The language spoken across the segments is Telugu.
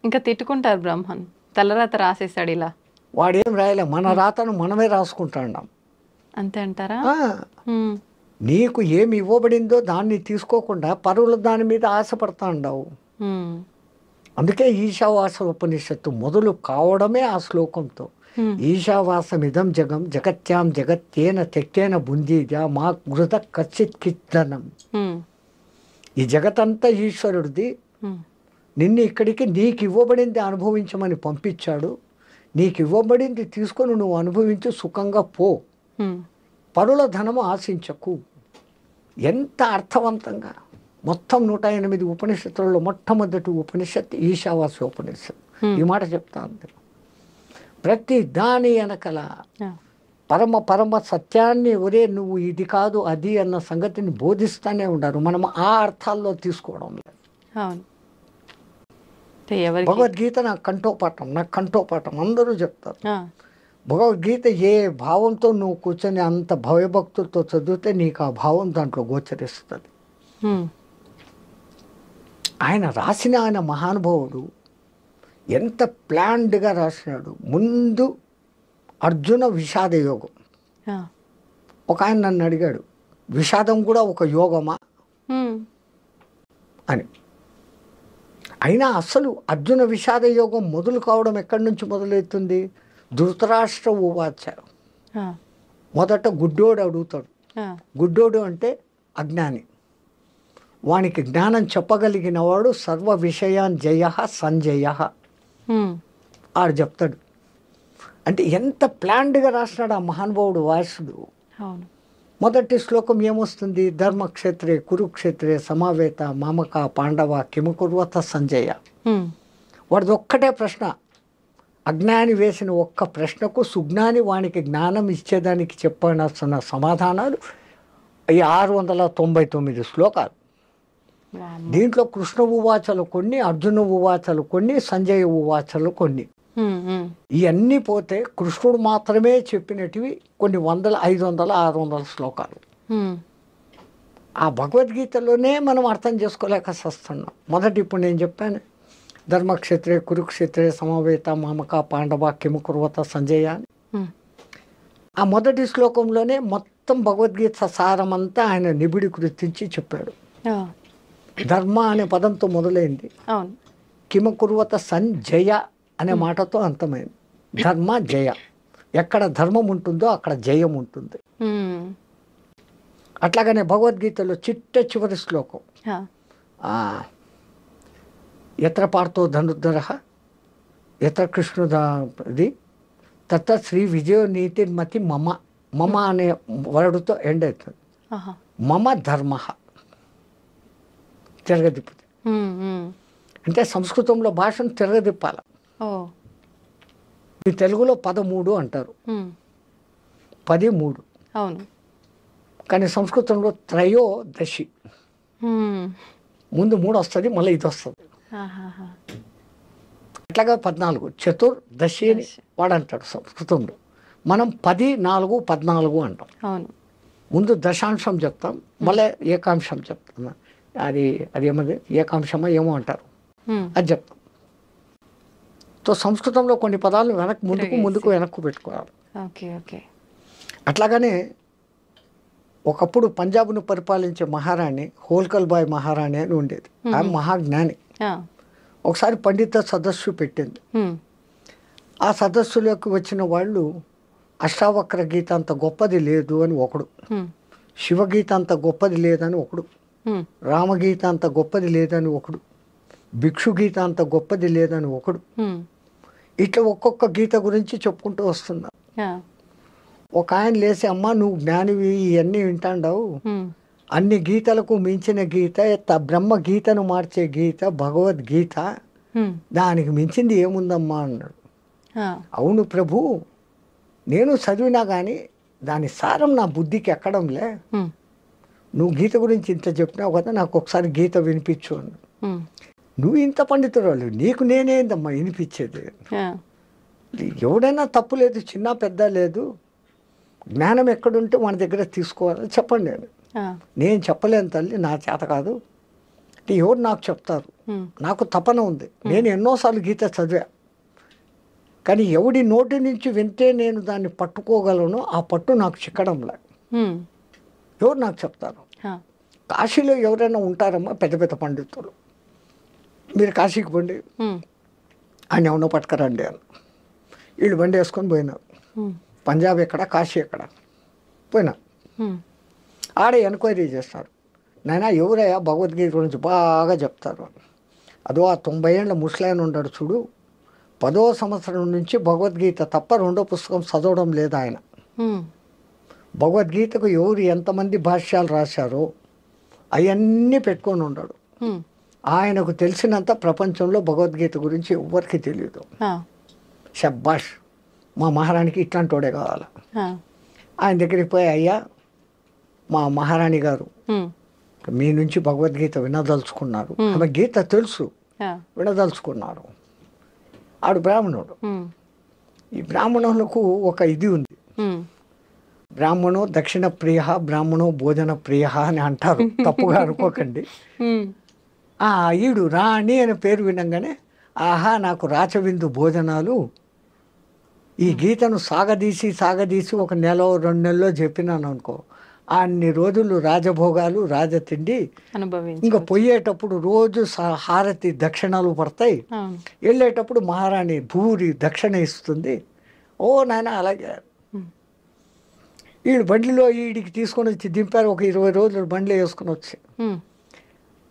ఇంకా తిట్టుకుంటారు బ్రహ్మన్. తలరాత రాసేసాడు ఇలా. వాడేం రాయలే, మన రాతను మనమే రాసుకుంటున్నాం. అంతే అంటారా? నీకు ఏమి ఇవ్వబడిందో దాన్ని తీసుకోకుండా పరువుల దాని మీద ఆశపడతా ఉండవు. అందుకే ఈశావాస ఉపనిషత్తు మొదలు కావడమే ఆ శ్లోకంతో. ఈశావాసమిదం జగం జగత్యాం జగత్యేన తెక్కేన బుందీజ మా గృత కచ్చిత్ కిత్తనం. ఈ జగతంతా ఈశ్వరుడిది. నిన్ను ఇక్కడికి నీకు ఇవ్వబడింది అనుభవించమని పంపించాడు. నీకు ఇవ్వబడింది తీసుకొని నువ్వు అనుభవించు, సుఖంగా పో, పరుల ధనము ఆశించకు. ఎంత అర్థవంతంగా మొత్తం 108 ఉపనిషత్తులలో మొట్టమొదటి ఉపనిషత్తు ఈశావాస్య ఉపనిషత్తు. ఈ మాట చెప్తా ఉంది. ప్రతి దాని వెనకల పరమ పరమ సత్యాన్ని, ఒరే నువ్వు ఇది కాదు అది అన్న సంగతిని బోధిస్తూనే ఉన్నారు. మనం ఆ అర్థాల్లో తీసుకోవడం లేదు. భగవద్గీత నాకు కంఠోపాఠం అందరూ చెప్తారు. భగవద్గీత ఏ భావంతో నువ్వు కూర్చొని అంత భయభక్తులతో చదివితే నీకు ఆ భావం దాంట్లో గోచరిస్తుంది. ఆయన రాసిన ఆయన మహానుభావుడు ఎంత ప్లాన్డ్గా రాసినాడు. ముందు అర్జున విషాద యోగం. ఒక ఆయన నన్ను అడిగాడు, విషాదం కూడా ఒక యోగమా అని. అయినా అసలు అర్జున విషాద యోగం మొదలు కావడం ఎక్కడి నుంచి మొదలవుతుంది? ధృతరాష్ట్ర ఉవాచ. మొదట గుడ్డోడు అడుగుతాడు. గుడ్డోడు అంటే అజ్ఞాని. వానికి జ్ఞానం చెప్పగలిగిన వాడు సర్వ విషయాన్ జయ సంజయ ఆడు చెప్తాడు. అంటే ఎంత ప్లాన్డ్గా రాసినాడు ఆ మహానుభావుడు వాసుడు. మొదటి శ్లోకం ఏమొస్తుంది? ధర్మక్షేత్రే కురుక్షేత్రే సమావేత మామక పాండవ కిమకుర్వత సంజయ. వాడిది ఒక్కటే ప్రశ్న. అజ్ఞాని వేసిన ఒక్క ప్రశ్నకు సుజ్ఞాని వానికి జ్ఞానం ఇచ్చేదానికి చెప్పాల్సిన సమాధానాలు ఈ 699 శ్లోకాలు. దీంట్లో కృష్ణ ఉవాచలు కొన్ని, అర్జున ఉవాచలు కొన్ని, సంజయ ఉవాచలు కొన్ని. ఇవన్నీ పోతే కృష్ణుడు మాత్రమే చెప్పినటివి కొన్ని 100, 500, 600 శ్లోకాలు. ఆ భగవద్గీతలోనే మనం అర్థం చేసుకోలేక వస్తున్నాం. మొదటి ఇప్పుడు నేను చెప్పాను, ధర్మక్షేత్రే కురుక్షేత్రే సమవేత మామక పాండవ కిమకుర్వత సంజయ అని. ఆ మొదటి శ్లోకంలోనే మొత్తం భగవద్గీత సారమంతా ఆయన నిబిడి కృతించి చెప్పాడు. ధర్మ అనే పదంతో మొదలైంది, కిమకుర్వత సంజయ అనే మాటతో అంతమైంది. ధర్మ జయ. ఎక్కడ ధర్మం ఉంటుందో అక్కడ జయం ఉంటుంది. అట్లాగనే భగవద్గీతలో చిట్ట చివరి శ్లోకం, ఎత్ర పార్థో ధనుర్ధర ఎత్ర కృష్ణుది తత్త శ్రీ విజయ నీతిర్మతి మమ. మమ అనే వర్డ్తో ఎండ్ అవుతుంది. మమ ధర్మ తిరగదిప్పుతుంది. అంటే సంస్కృతంలో భాషను తిరగదిప్పాల. ఈ తెలుగులో 13 అంటారు, 13. కానీ సంస్కృతంలో త్రయోదశి. ముందు 3 వస్తుంది, మళ్ళీ ఇది వస్తుంది. అట్లాగా 14 చతుర్దశి అని వాడంటాడు సంస్కృతంలో. మనం 10, 4, 14 అంటాం. ముందు దశాంశం చెప్తాం, మళ్ళీ ఏకాంశం చెప్తాం. అది ఏమది ఏకాంశమా ఏమో అంటారు, అది చెప్తాం. సో సంస్కృతంలో కొన్ని పదాలు ముందుకు వెనక్కు పెట్టుకోవాలి. అట్లాగనే ఒకప్పుడు పంజాబ్ను పరిపాలించే మహారాణి హోల్కల్ బాయ్ మహారాణి అని ఉండేది. ఆమె మహాజ్ఞాని. ఒకసారి పండిత సదస్సు పెట్టింది. ఆ సదస్సులోకి వచ్చిన వాళ్ళు అష్టావక్ర గీత అంత గొప్పది లేదు అని ఒకడు, శివగీత అంత గొప్పది లేదని ఒకడు, రామగీత అంత గొప్పది లేదని ఒకడు, భిక్షు గీత అంత గొప్పది లేదని ఒకడు. ఇట్లా ఒక్కొక్క గీత గురించి చెప్పుకుంటూ వస్తున్నారు. ఒక ఆయన లేసి, అమ్మ నువ్వు జ్ఞానివి, ఇవన్నీ వింటాండావు, అన్ని గీతలకు మించిన గీత, బ్రహ్మ గీతను మార్చే గీత భగవద్గీత, దానికి మించింది ఏముందమ్మా అన్నాడు. అవును ప్రభు, నేను చదివినా కానీ దాని సారం నా బుద్ధికి ఎక్కడంలే. నువ్వు గీత గురించి ఇంత చెప్పినావు కదా, నాకు ఒకసారి గీత వినిపించు అన్నాడు. నువ్వు ఇంత పండితురాలు, నీకు నేనేందమ్మా వినిపించేది? ఎవడైనా తప్పు లేదు, చిన్న పెద్ద లేదు, జ్ఞానం ఎక్కడుంటే మన దగ్గర తీసుకోవాలని చెప్పండి. నేను చెప్పలేను తల్లి, నా చేత కాదు. అంటే ఎవరు నాకు చెప్తారు, నాకు తపన ఉంది, నేను ఎన్నోసార్లు గీత చదివా, కానీ ఎవడి నోటి నుంచి వింటే నేను దాన్ని పట్టుకోగలను, ఆ పట్టు నాకు చిక్కడంలే. ఎవరు నాకు చెప్తారు? కాశీలో ఎవరైనా ఉంటారమ్మా పెద్ద పెద్ద పండితులు, మీరు కాశీకి పండి ఆయన ఎవరో పట్టుకరండి అని. వీళ్ళు బండి వేసుకొని పోయినారు. పంజాబ్ ఎక్కడ, కాశీ ఎక్కడ పోయినా ఆడే ఎంక్వైరీ చేస్తారు. నాయన ఎవరయ్యా భగవద్గీత గురించి బాగా చెప్తారు. అదో ఆ 90 ఏళ్ళ ముసలాయన ఉన్నాడు చూడు, 10వ సంవత్సరం నుంచి భగవద్గీత తప్ప రెండో పుస్తకం చదవడం లేదు ఆయన. భగవద్గీతకు ఎవరు ఎంతమంది భాష్యాలు రాశారో అవన్నీ పెట్టుకొని ఉన్నాడు. ఆయనకు తెలిసినంత ప్రపంచంలో భగవద్గీత గురించి ఎవరికి తెలియదు. షబ్బాష్, మా మహారాణికి ఇట్లాంటి వాడే కావాలి. ఆయన దగ్గరికి పోయి, అయ్యా మా మహారాణి గారు మీ నుంచి భగవద్గీత వినదలుచుకున్నారు, ఆమె గీత తెలుసు, వినదలుచుకున్నారు. ఆడు బ్రాహ్మణుడు. ఈ బ్రాహ్మణులకు ఒక ఇది ఉంది, బ్రాహ్మణో దక్షిణ ప్రియ, బ్రాహ్మణో భోజన ప్రియ అని అంటారు, తప్పుగా అనుకోకండి. ఈడు రాణి అనే పేరు వినంగానే, ఆహా నాకు రాచవిందు భోజనాలు, ఈ గీతను సాగదీసి ఒక నెల 2 నెలల్లో చెప్పినాను అనుకో, అన్ని రోజులు రాజభోగాలు రాజతిండి, ఇంకా పోయేటప్పుడు రోజు హారతి దక్షిణాలు పడతాయి, వెళ్ళేటప్పుడు మహారాణి భూరి దక్షిణ ఇస్తుంది. ఓ నాయన అలాగే. వీడు బండిలో వీడికి తీసుకొని వచ్చి దింపారు. ఒక 20 రోజులు బండిలో వేసుకొని వచ్చి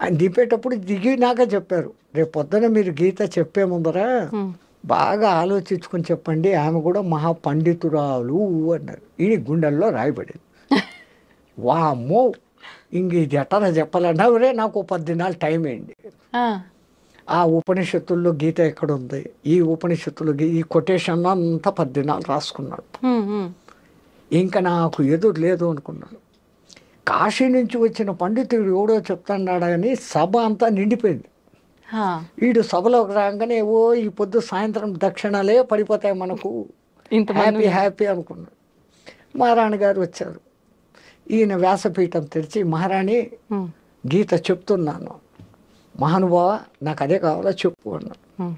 ఆయన దింపేటప్పుడు దిగినాక చెప్పారు, రేపు పొద్దున మీరు గీత చెప్పే ముందర బాగా ఆలోచించుకొని చెప్పండి, ఆమె కూడా మహా పండితురాలు అన్నారు. ఈ గుండెల్లో రాయబడింది. వామ్మో, ఇంక ఇది ఎట్టరా చెప్పాలన్నా, నాకు 10 దినాలు టైం అయింది. ఆ ఉపనిషత్తుల్లో గీత ఎక్కడుంది, ఈ ఉపనిషత్తులు ఈ కొటేషన్ అంతా 10 దినాలు రాసుకున్నాడు. ఇంకా నాకు ఎదురు లేదు అనుకున్నాను. కాశీ నుంచి వచ్చిన పండితుడు ఎవడో చెప్తున్నాడా అని సభ అంతా నిండిపోయింది. వీడు సభలోకి రాగానే ఈ పొద్దు సాయంత్రం దక్షిణాలే పడిపోతాయి మనకు, హ్యాపీ అనుకున్నాడు. మహారాణి గారు వచ్చారు. ఈయన వ్యాసపీఠం తెరిచి, మహారాణి గీత చెప్తున్నాను, మహానుభావ నాకు అదే కావాలో చెప్పు అన్నాడు.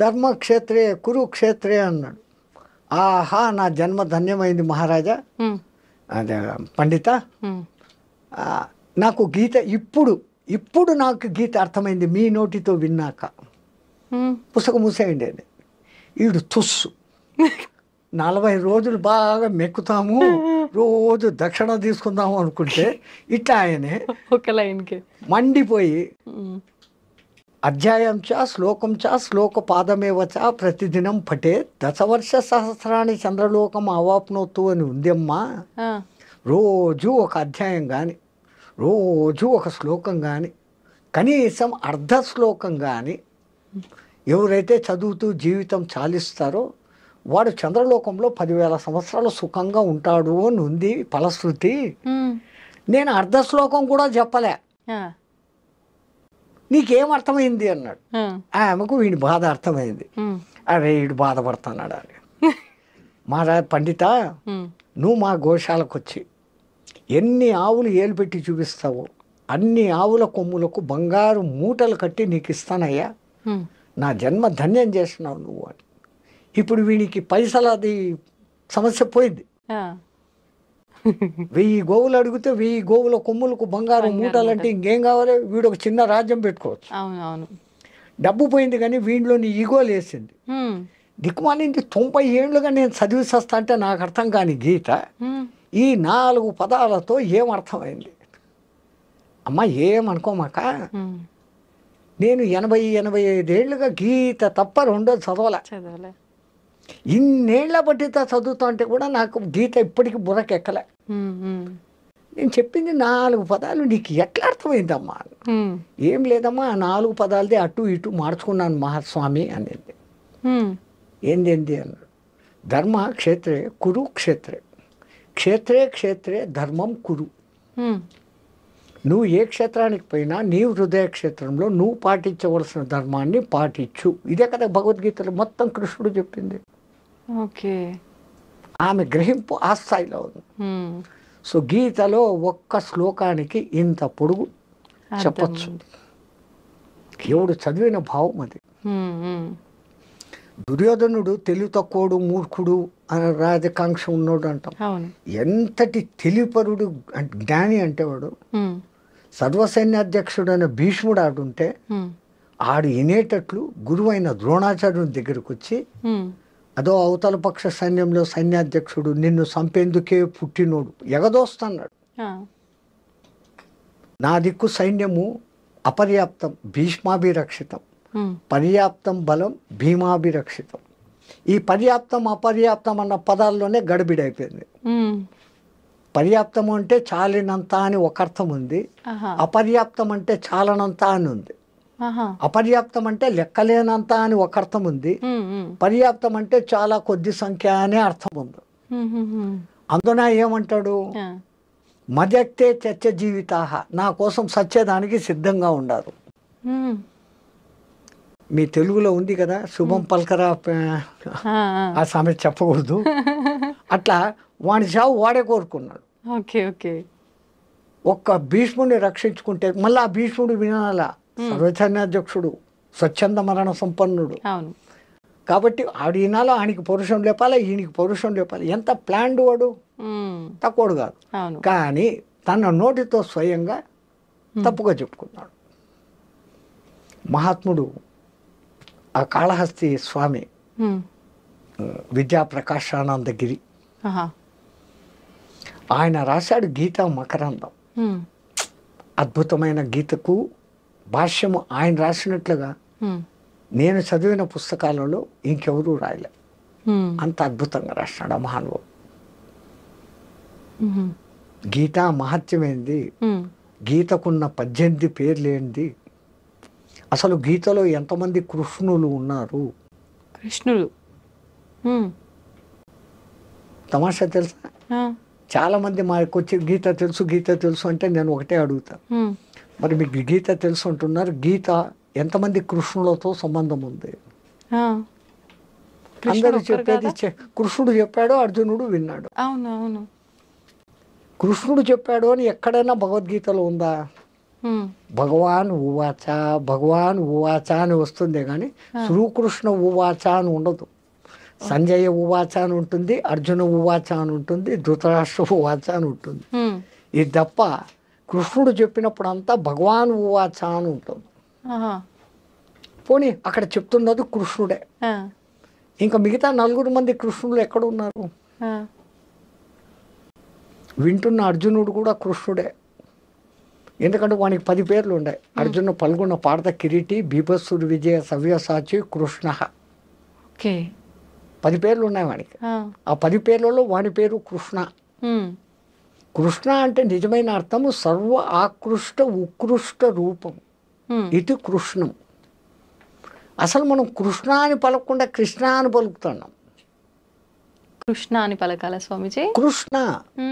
ధర్మక్షేత్రే కురుక్షేత్రే అన్నాడు. ఆహా నా జన్మ ధన్యమైంది మహారాజా, అదే పండిత, నాకు గీత ఇప్పుడు నాకు గీత అర్థమైంది మీ నోటితో విన్నాక. పుస్తకం మూసేయండి అని. వీడు తుస్సు 40 రోజులు బాగా మెక్కుతాము, రోజు దక్షిణ తీసుకుందాము అనుకుంటే ఇట్లా ఆయనే ఒక లైన్కి మండిపోయి, అధ్యాయం చ శ్లోకం చ శ్లోక పాదమేవ చ ప్రతిదినం పటే దశవర్ష సహస్రాన్ని చంద్రలోకం అవాప్నోతు అని ఉందమ్మా. రోజు ఒక అధ్యాయం కానీ, రోజు ఒక శ్లోకం కానీ, కనీసం అర్ధ శ్లోకం కానీ ఎవరైతే చదువుతూ జీవితం చాలిస్తారో వాడు చంద్రలోకంలో 10,000 సంవత్సరాలు సుఖంగా ఉంటాడు అని ఉంది ఫలశ్రుతి. నేను అర్ధ శ్లోకం కూడా చెప్పలే, నీకేం అర్థమైంది అన్నాడు. ఆమెకు వీడి బాధ అర్థమైంది. అరే వీడు బాధపడుతున్నాడు అని. మహారాజ్ పండిత, నువ్వు మా గోశాలకు వచ్చి ఎన్ని ఆవులు ఏలు పెట్టి చూపిస్తావో అన్ని ఆవుల కొమ్ములకు బంగారు మూటలు కట్టి నీకు ఇస్తానయ్యా, నా జన్మ ధన్యం చేస్తున్నావు నువ్వు అని. ఇప్పుడు వీనికి పైసలది సమస్య పోయింది. 1000 గోవులు అడిగితే 1000 గోవుల కొమ్ములకు బంగారు మూటలు అంటే ఇంకేం కావాలి, వీడు ఒక చిన్న రాజ్యం పెట్టుకోవచ్చు. డబ్బు పోయింది కానీ వీడిలోని ఈగోలు వేసింది. దిక్కుమాలింది 90 ఏళ్ళుగా నేను చదివిస్తా అంటే నాకు అర్థం కాని గీత ఈ 4 పదాలతో ఏం అర్థమైంది. అమ్మ ఏమనుకోమాక, నేను 80-85 ఏళ్ళుగా గీత తప్ప రెండోది చదవలే. ఇన్నేళ్ల బట్టితో చదువుతా అంటే కూడా నాకు గీత ఇప్పటికీ బుర్రకెక్కలే. నేను చెప్పింది 4 పదాలు నీకు ఎట్లా అర్థమైందమ్మా? ఏం లేదమ్మా, ఆ 4 పదాలదే అటు ఇటు మార్చుకున్నాను మహాస్వామి అనేది. ఏంది అన్నాడు. ధర్మ క్షేత్రే కురు క్షేత్రే, క్షేత్రే క్షేత్రే ధర్మం కురు. నువ్వు ఏ క్షేత్రానికి పోయినా నీ హృదయ క్షేత్రంలో నువ్వు పాటించవలసిన ధర్మాన్ని పాటించు. ఇదే కదా భగవద్గీతలో మొత్తం కృష్ణుడు చెప్పింది. ఓకే, ఆమె గ్రహింపు ఆ స్థాయిలో ఉంది. సో గీతలో ఒక్క శ్లోకానికి ఇంత పొడుగు చెప్పచ్చు. ఎవడు చదివిన భావం అది. దుర్యోధనుడు తెలివి తక్కువడు, మూర్ఖుడు అని రాజకాంక్ష ఉన్నోడు అంటాం. ఎంతటి తెలివిపరుడు జ్ఞాని అంటే వాడు. సర్వసైన్యాధ్యక్షుడు అనే భీష్ముడు ఆడుంటే ఆడు వినేటట్లు గురువైన ద్రోణాచార్యుని దగ్గరకు వచ్చి, అదో అవతల పక్ష సైన్యంలో సైన్యాధ్యక్షుడు నిన్ను చంపేందుకే పుట్టినోడు ఎగదోస్తన్నాడు. నా దిక్కు సైన్యము అపర్యాప్తం భీష్మాభిరక్షితం, పర్యాప్తం బలం భీమాభిరక్షితం. ఈ పర్యాప్తం అపర్యాప్తం అన్న పదాల్లోనే గడిబిడైపోయింది. పర్యాప్తం అంటే చాలినంత అని ఒక అర్థం ఉంది, అపర్యాప్తం అంటే చాలనంత అని ఉంది. అపర్యాప్తం అంటే లెక్కలేనంత అని ఒక అర్థం ఉంది, పర్యాప్తం అంటే చాలా కొద్ది సంఖ్య అనే అర్థం ఉంది. అందున ఏమంటాడు, మదక్తే చర్చ జీవితాహ, నా కోసం సచ్చేదానికి సిద్ధంగా ఉండారు. మీ తెలుగులో ఉంది కదా, శుభం పల్కరా, ఆ సామెత చెప్పకూడదు. అట్లా వాడి చావు వాడే కోరుకున్నాడు. ఒక్క భీష్ముడిని రక్షించుకుంటే మళ్ళీ ఆ భీష్ముడు వినాలా, సర్వసైన్యాధ్యక్షుడు, స్వచ్ఛంద మరణ సంపన్నుడు. కాబట్టి ఆడు ఈనాలో ఆయనకి పౌరుషం లేపాలి, ఈయనకి పౌరుషం లేపాలి. ఎంత ప్లాన్డ్ వాడు, తక్కువడు కాదు. కానీ తన నోటితో స్వయంగా తప్పుగా చెప్పుకున్నాడు. మహాత్ముడు ఆ కాళహస్తి స్వామి విద్యాప్రకాశానందగిరి, ఆయన రాశాడు గీతా మకరందం. అద్భుతమైన గీతకు భాష్యము ఆయన రాసినట్లుగా నేను చదివిన పుస్తకాలలో ఇంకెవరూ రాయలే. అంత అద్భుతంగా రాసినాడు ఆ మహానుభావుడు. గీతా మహత్యమైంది, గీతకున్న 18 పేర్లేంది, అసలు గీతలో ఎంతమంది కృష్ణులు ఉన్నారు. తమాషా తెలుసా, చాలా మంది మాకు వచ్చి గీత తెలుసు గీత తెలుసు అంటే నేను ఒకటే అడుగుతాను, మరి మీకు గీత తెలుసు అంటున్నారు, గీత ఎంతమంది కృష్ణులతో సంబంధం ఉంది? అందరూ చెప్పేది కృష్ణుడు చెప్పాడు, అర్జునుడు విన్నాడు. కృష్ణుడు చెప్పాడు అని ఎక్కడైనా భగవద్గీతలో ఉందా? భగవాన్ ఉవాచ, భగవాన్ ఉవాచ అని వస్తుంది కానీ శ్రీకృష్ణ ఉవాచ అని ఉండదు. సంజయ ఉవాచ అని ఉంటుంది, అర్జున ఉవాచ అని ఉంటుంది, ధృతరాష్ట్ర ఉవాచ అని ఉంటుంది. ఇది తప్ప కృష్ణుడు చెప్పినప్పుడు అంతా భగవాన్ ఉవాచ అని ఉంటుంది. పోనీ అక్కడ చెప్తున్నది కృష్ణుడే, ఇంకా మిగతా 4 మంది కృష్ణులు ఎక్కడ ఉన్నారు? వింటున్న అర్జునుడు కూడా కృష్ణుడే, ఎందుకంటే వానికి 10 పేర్లు ఉన్నాయి. అర్జున పల్గొన్న పార్థ కిరీటి భీభత్సుడు విజయ సవ్యసాచి కృష్ణ, 10 పేర్లు ఉన్నాయి వానికి. ఆ 10 పేర్లలో వాని పేరు కృష్ణ. కృష్ణ అంటే నిజమైన అర్థము సర్వ ఆకృష్ట ఉత్కృష్ట రూపం, ఇది కృష్ణం. అసలు మనం కృష్ణ అని పలకకుండా కృష్ణ అని పలుకుతున్నాం. కృష్ణ అని పలకాల స్వామిజీ? కృష్ణ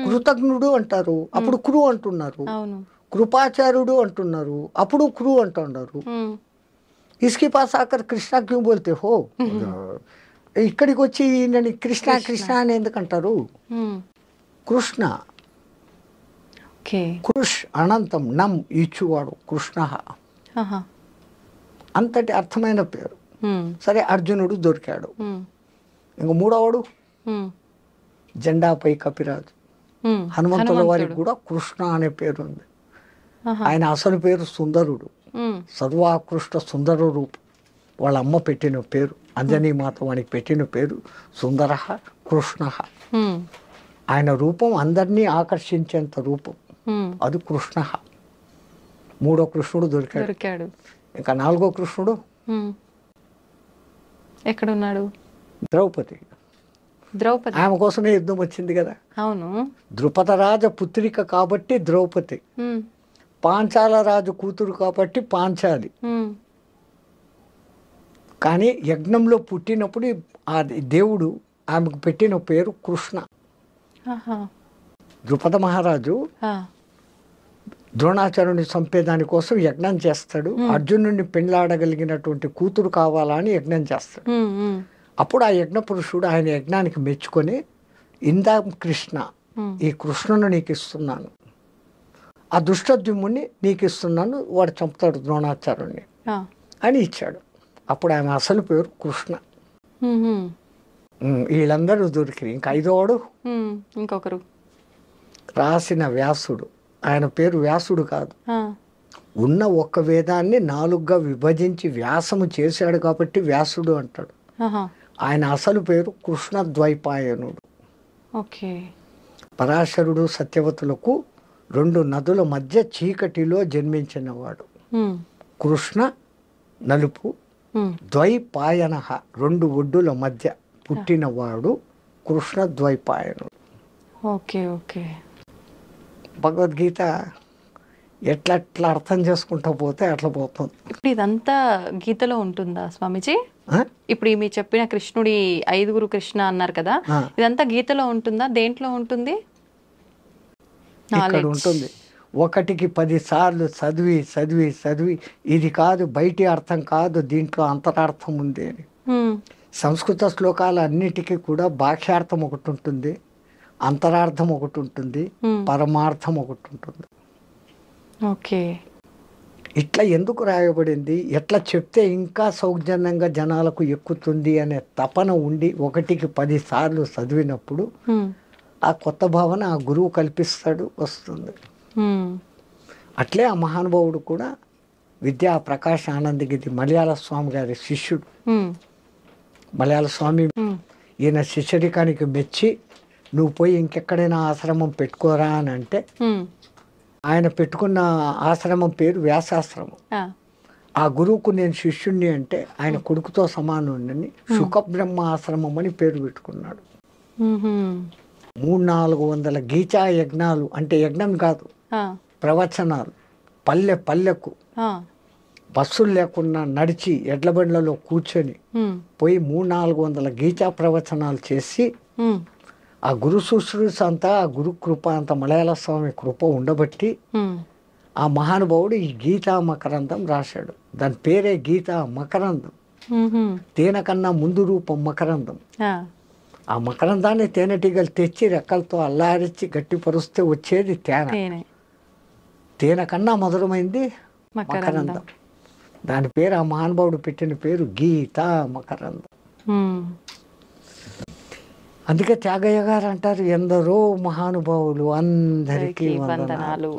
కృతజ్ఞుడు అంటారు, అప్పుడు క్రు అంటున్నారు. కృపాచార్యుడు అంటున్నారు, అప్పుడు క్రు అంటున్నారు. ఇస్కి పాస్ ఆకర్ కృష్ణ క్యూ బోల్తే హో, ఇక్కడికి వచ్చి నేను కృష్ణ కృష్ణ అని ఎందుకంటారు? కృష్ణ, కృష్ అనంతం, నం ఇచ్చువాడు కృష్ణ, అంతటి అర్థమైన పేరు. సరే, అర్జునుడు దొరికాడు. ఇంక 3వవాడు జెండాపై కపిరాజు, హనుమంతుల వారికి కూడా కృష్ణ అనే పేరు ఉంది. ఆయన అసలు పేరు సుందరుడు, సర్వాకృష్ట సుందర రూపం. వాళ్ళ అమ్మ పెట్టిన పేరు, అంజనీ మాత వానికి పెట్టిన పేరు సుందర కృష్ణ. ఆయన రూపం అందరినీ ఆకర్షించేంత రూపం, అది కృష్ణ. 3వ కృష్ణుడు దొరికాడు. ఇంకా 4వ కృష్ణుడు ఎక్కడున్నాడు? ద్రౌపది. ఆమె కోసమే యుద్ధం వచ్చింది కదా. అవును, ద్రుపద రాజ పుత్రిక కాబట్టి ద్రౌపది, పాంచాల రాజు కూతురు కాబట్టి పాంచాలి. కానీ యజ్ఞంలో పుట్టినప్పుడు ఆ దేవుడు ఆమెకు పెట్టిన పేరు కృష్ణ. ద్రుపద మహారాజు ద్రోణాచార్యుని చంపేదాని కోసం యజ్ఞం చేస్తాడు. అర్జునుడిని పెండ్లాడగలిగినటువంటి కూతురు కావాలని యజ్ఞం చేస్తాడు. అప్పుడు ఆ యజ్ఞ పురుషుడు ఆయన యజ్ఞానికి మెచ్చుకొని, ఇందా కృష్ణ, ఈ కృష్ణను నీకు ఇస్తున్నాను ఆ దుష్టద్యుమ్ముని నీకు ఇస్తున్నాను, వాడు చంపుతాడు ద్రోణాచార్యుడిని అని ఇచ్చాడు. అప్పుడు ఆమె అసలు పేరు కృష్ణ. వీళ్ళందరూ దొరికిరు. ఇంకా ఐదోడు ఇంకొకరు రాసిన వ్యాసుడు. ఆయన పేరు వ్యాసుడు కాదు, ఉన్న ఒక్క వేదాన్ని 4గా విభజించి వ్యాసము చేశాడు కాబట్టి వ్యాసుడు అంటాడు. ఆయన అసలు పేరు కృష్ణద్వైపాయనుడు. ఓకే. పరాశరుడు సత్యవతులకు 2 నదుల మధ్య చీకటిలో జన్మించినవాడు. కృష్ణ నలుపు, ద్వైపాయన 2 ఒడ్డుల మధ్య పుట్టినవాడు కృష్ణద్వైపాయనుడు. Okay okay. భగవద్గీత ఎట్లా అర్థం చేసుకుంటూ పోతే అట్లా పోతుంది. ఇప్పుడు ఇదంతా గీతలో ఉంటుందా స్వామీజీ? ఇప్పుడు మీరు చెప్పిన కృష్ణుడి 5గురు కృష్ణ అన్నారు కదా, ఇదంతా గీతలో ఉంటుందా? దేంట్లో ఉంటుంది? ఇక్కడ ఉంటుంది. 1కి 10 సార్లు చదివి చదివి చదివి ఇది కాదు, బయటి అర్థం కాదు, దీంట్లో అంతరార్థం ఉంది అని. సంస్కృత శ్లోకాలు అన్నిటికీ కూడా భాష్యార్థం ఒకటి ఉంటుంది, అంతరార్థం ఒకటి ఉంటుంది, పరమార్థం ఒకటి ఉంటుంది. ఓకే. ఇట్లా ఎందుకు రాయబడింది, ఎట్లా చెప్తే ఇంకా సౌజన్యంగా జనాలకు ఎక్కుతుంది అనే తపన ఉండి 1కి 10 సార్లు చదివినప్పుడు ఆ కొత్త భావన ఆ గురువు కల్పిస్తాడు, వస్తుంది. అట్లే ఆ మహానుభావుడు కూడా విద్యా ప్రకాశ్ ఆనందగిరి మలయాళ స్వామి గారి శిష్యుడు. మలయాళ స్వామి ఈయన శిష్యరికానికి మెచ్చి నువ్వు పోయి ఇంకెక్కడైనా ఆశ్రమం పెట్టుకోరా అని అంటే ఆయన పెట్టుకున్న ఆశ్రమం పేరు వ్యాసాశ్రమం. ఆ గురువుకు నేను శిష్యుణ్ణి అంటే ఆయన కొడుకుతో సమానుండని సుఖబ్రహ్మ ఆశ్రమం అని పేరు పెట్టుకున్నాడు. 300-400 గీచా యజ్ఞాలు, అంటే యజ్ఞం కాదు, ప్రవచనాలు, పల్లె పల్లెకు బస్సులు లేకుండా నడిచి ఎడ్ల బండ్లలో కూర్చొని పోయి 300-400 గీచా ప్రవచనాలు చేసి ఆ గురు శుశ్రూష అంతా, ఆ గురు కృప అంత మలయాళ స్వామి కృప ఉండబట్టి ఆ మహానుభావుడు ఈ గీతా మకరందం రాశాడు. దాని పేరే గీతా మకరందం. తేనె కన్నా ముందు రూపం మకరందం. ఆ మకరందాన్ని తేనెటీగలు తెచ్చి రెక్కలతో అల్లారించి గట్టిపరుస్తే వచ్చేది తేనె. తేనె కన్నా మధురమైంది మకరందం. దాని పేరు ఆ మహానుభావుడు పెట్టిన పేరు గీతా మకరందం. అందుకే త్యాగయ్య గారు అంటారు, ఎందరో మహానుభావులు అందరికీ వందనాలు.